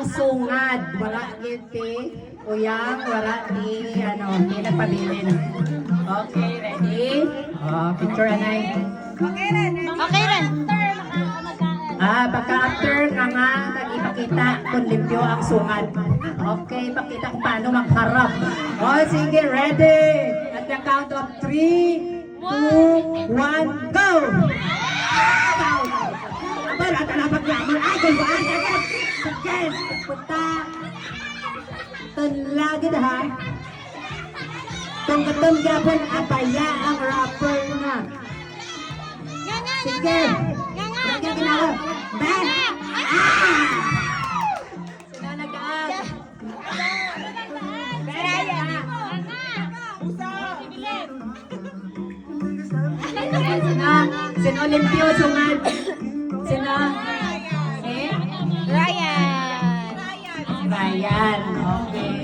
ang sungad. Wala giti. Uyang, wala di, di nagpabilin. Okay, ready? Picture anay. Okay rin. Pagka-after ka nga, ipakita kung limpyo ang sungad. Okay, pakita kung paano magharap. Sige, ready? At the count of 3, 2, 1, go! Aba, natalapag naman. Ay, kung ba? Sige, punta. Tunlagid ha. Kung katong gapon, apaya ang rapper na. Sige. Sige, ginagawa. Ben! Sila nag-aag. Sino Olimpio, sungad? Sino? Ryan. Ryan. Okay.